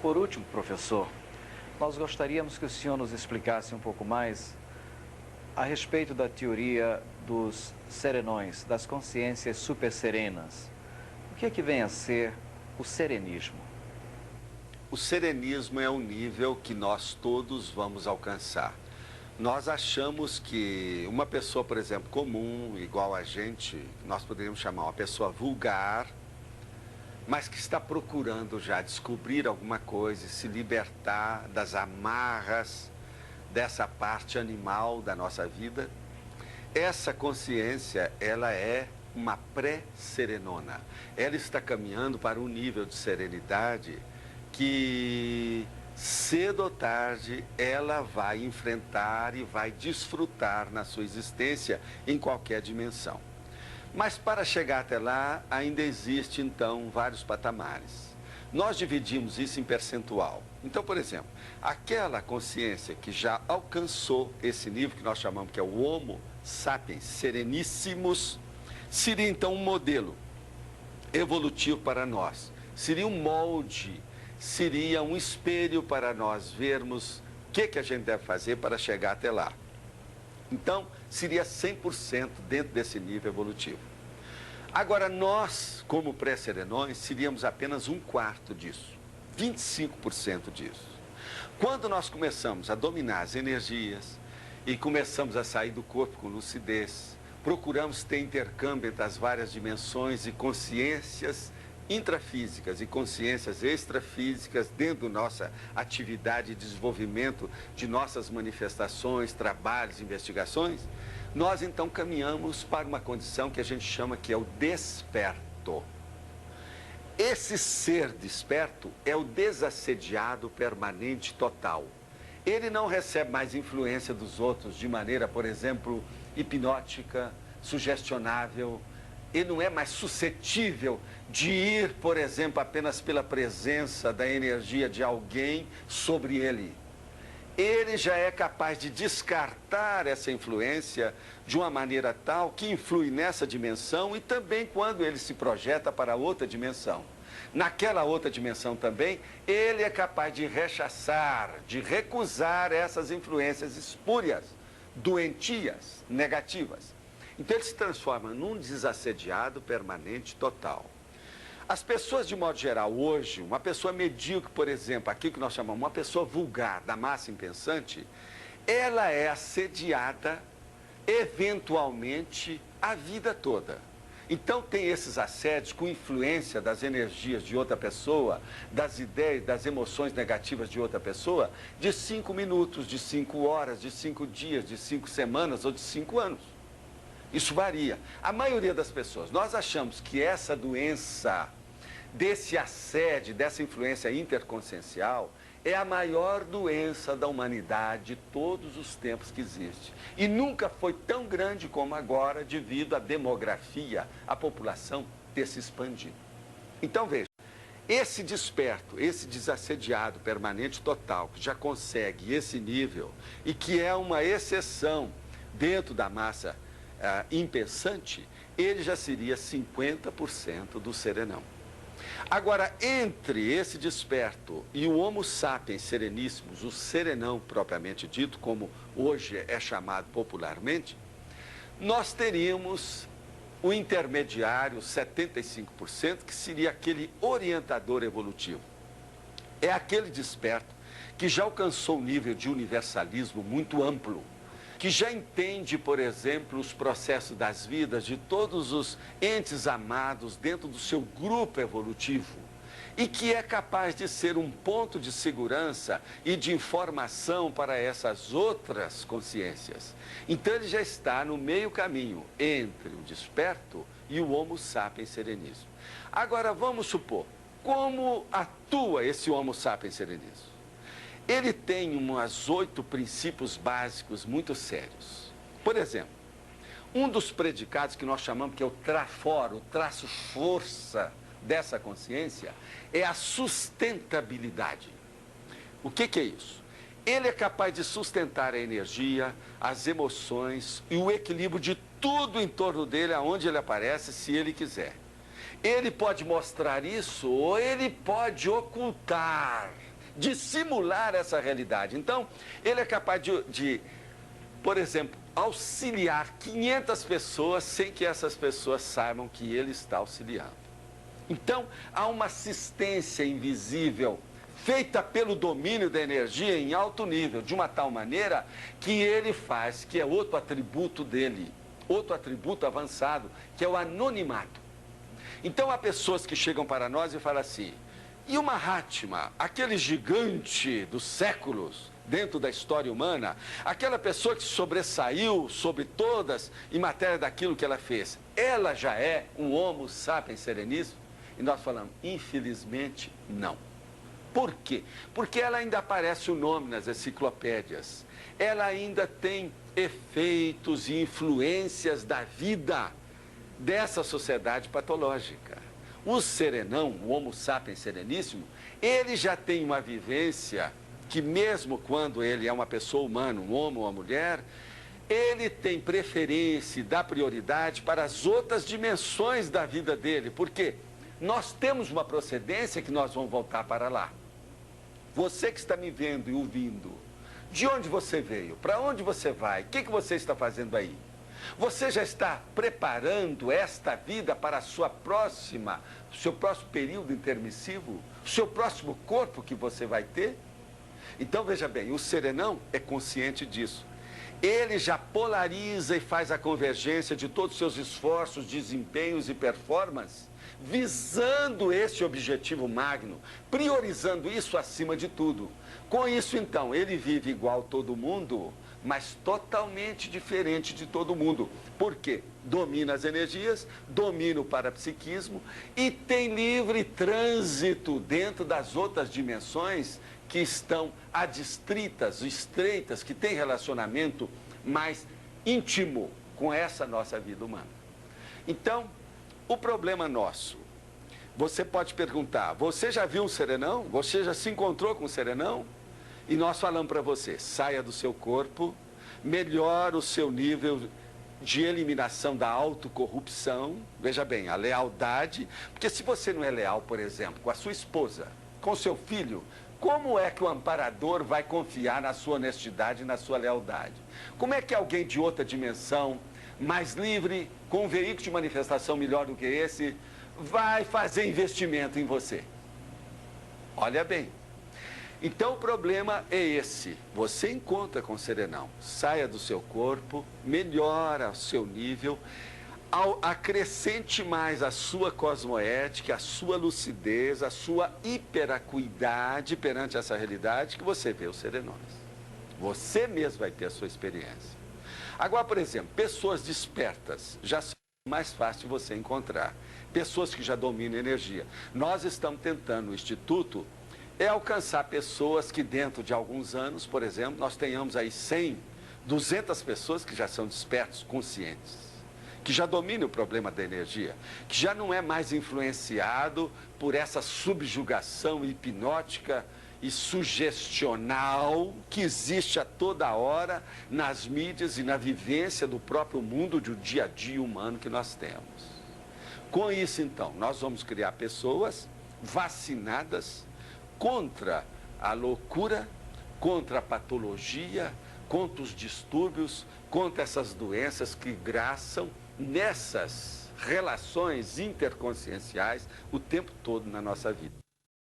por último, professor, nós gostaríamos que o senhor nos explicasse um pouco mais a respeito da teoria dos serenões, das consciências superserenas. O que é que vem a ser o serenismo? O serenismo é um nível que nós todos vamos alcançar. Nós achamos que uma pessoa, por exemplo, comum, igual a gente, nós poderíamos chamar uma pessoa vulgar, mas que está procurando já descobrir alguma coisa e se libertar das amarras dessa parte animal da nossa vida. Essa consciência, ela é uma pré-serenona. Ela está caminhando para um nível de serenidade que cedo ou tarde ela vai enfrentar e vai desfrutar na sua existência em qualquer dimensão. Mas para chegar até lá, ainda existe então vários patamares. Nós dividimos isso em percentual. Então, por exemplo, aquela consciência que já alcançou esse nível que nós chamamos que é o Homo sapiens sereníssimos, seria então um modelo evolutivo para nós. Seria um molde, seria um espelho para nós vermos o que a gente deve fazer para chegar até lá. Então, seria 100% dentro desse nível evolutivo. Agora, nós, como pré-serenões, seríamos apenas 1/4 disso, 25% disso. Quando nós começamos a dominar as energias e começamos a sair do corpo com lucidez, procuramos ter intercâmbio entre as várias dimensões e consciências intrafísicas e consciências extrafísicas dentro da nossa atividade e desenvolvimento de nossas manifestações, trabalhos, investigações, nós então caminhamos para uma condição que a gente chama que é o desperto. Esse ser desperto é o desassediado permanente total. Ele não recebe mais influência dos outros de maneira, por exemplo, hipnótica, sugestionável. Ele não é mais suscetível de ir, por exemplo, apenas pela presença da energia de alguém sobre ele. Ele já é capaz de descartar essa influência de uma maneira tal que influi nessa dimensão e também quando ele se projeta para outra dimensão. Naquela outra dimensão também, ele é capaz de rechaçar, de recusar essas influências espúrias, doentias, negativas. Então ele se transforma num desassediado permanente total. As pessoas, de modo geral, hoje, uma pessoa medíocre, por exemplo, aqui que nós chamamos uma pessoa vulgar, da massa impensante, ela é assediada, eventualmente, a vida toda. Então tem esses assédios com influência das energias de outra pessoa, das ideias, das emoções negativas de outra pessoa, de 5 minutos, de 5 horas, de 5 dias, de 5 semanas ou de 5 anos. Isso varia. A maioria das pessoas, nós achamos que essa doença, desse assédio, dessa influência interconsciencial, é a maior doença da humanidade de todos os tempos que existe. E nunca foi tão grande como agora devido à demografia, a população ter se expandido. Então veja, esse desperto, esse desassediado permanente total, que já consegue esse nível e que é uma exceção dentro da massa impensante, ele já seria 50% do serenão. Agora, entre esse desperto e o Homo sapiens sereníssimos, o serenão propriamente dito, como hoje é chamado popularmente, nós teríamos o intermediário, 75%, que seria aquele orientador evolutivo. É aquele desperto que já alcançou um nível de universalismo muito amplo, que já entende, por exemplo, os processos das vidas de todos os entes amados dentro do seu grupo evolutivo e que é capaz de ser um ponto de segurança e de informação para essas outras consciências. Então ele já está no meio caminho entre o desperto e o Homo sapiens sereníssimo. Agora vamos supor, como atua esse Homo sapiens sereníssimo? Ele tem uns 8 princípios básicos muito sérios. Por exemplo, um dos predicados que nós chamamos que é o trafor, o traço-força dessa consciência, é a sustentabilidade. O que é isso? Ele é capaz de sustentar a energia, as emoções e o equilíbrio de tudo em torno dele, aonde ele aparece, se ele quiser. Ele pode mostrar isso ou ele pode ocultar de simular essa realidade. Então, ele é capaz de, por exemplo, auxiliar 500 pessoas sem que essas pessoas saibam que ele está auxiliando. Então, há uma assistência invisível feita pelo domínio da energia em alto nível, de uma tal maneira que ele faz, que é outro atributo dele, outro atributo avançado, que é o anonimato. Então, há pessoas que chegam para nós e falam assim, e o Mahatma, aquele gigante dos séculos dentro da história humana, aquela pessoa que sobressaiu sobre todas em matéria daquilo que ela fez, ela já é um Homo sapiens sereníssimo? E nós falamos, infelizmente, não. Por quê? Porque ela ainda aparece o nome nas enciclopédias. Ela ainda tem efeitos e influências da vida dessa sociedade patológica. O serenão, o Homo sapiens sereníssimo, ele já tem uma vivência que mesmo quando ele é uma pessoa humana, um homem ou uma mulher, ele tem preferência e dá prioridade para as outras dimensões da vida dele. Por quê? Nós temos uma procedência que nós vamos voltar para lá. Você que está me vendo e ouvindo, de onde você veio? Para onde você vai? O que você está fazendo aí? Você já está preparando esta vida para a sua próxima, o seu próximo período intermissivo? O seu próximo corpo que você vai ter? Então, veja bem, o serenão é consciente disso. Ele já polariza e faz a convergência de todos os seus esforços, desempenhos e performances, visando esse objetivo magno, priorizando isso acima de tudo. Com isso, então, ele vive igual todo mundo, mas totalmente diferente de todo mundo. Por quê? Domina as energias, domina o parapsiquismo e tem livre trânsito dentro das outras dimensões que estão adstritas, estreitas, que têm relacionamento mais íntimo com essa nossa vida humana. Então, o problema nosso, você pode perguntar, você já viu um serenão? Você já se encontrou com um serenão? E nós falamos para você, saia do seu corpo, melhore o seu nível de eliminação da autocorrupção, veja bem, a lealdade, porque se você não é leal, por exemplo, com a sua esposa, com o seu filho, como é que o amparador vai confiar na sua honestidade e na sua lealdade? Como é que alguém de outra dimensão, mais livre, com um veículo de manifestação melhor do que esse, vai fazer investimento em você? Olha bem. Então o problema é esse, você encontra com o serenão, saia do seu corpo, melhora o seu nível, acrescente mais a sua cosmoética, a sua lucidez, a sua hiperacuidade perante essa realidade que você vê os serenões. Você mesmo vai ter a sua experiência. Agora, por exemplo, pessoas despertas já são mais fácil você encontrar, pessoas que já dominam a energia. Nós estamos tentando no Instituto alcançar pessoas que dentro de alguns anos, por exemplo, nós tenhamos aí 100, 200 pessoas que já são despertos, conscientes, que já dominam o problema da energia, que já não é mais influenciado por essa subjugação hipnótica e sugestional que existe a toda hora nas mídias e na vivência do próprio mundo do dia a dia humano que nós temos. Com isso, então, nós vamos criar pessoas vacinadas contra a loucura, contra a patologia, contra os distúrbios, contra essas doenças que graçam nessas relações interconscienciais o tempo todo na nossa vida.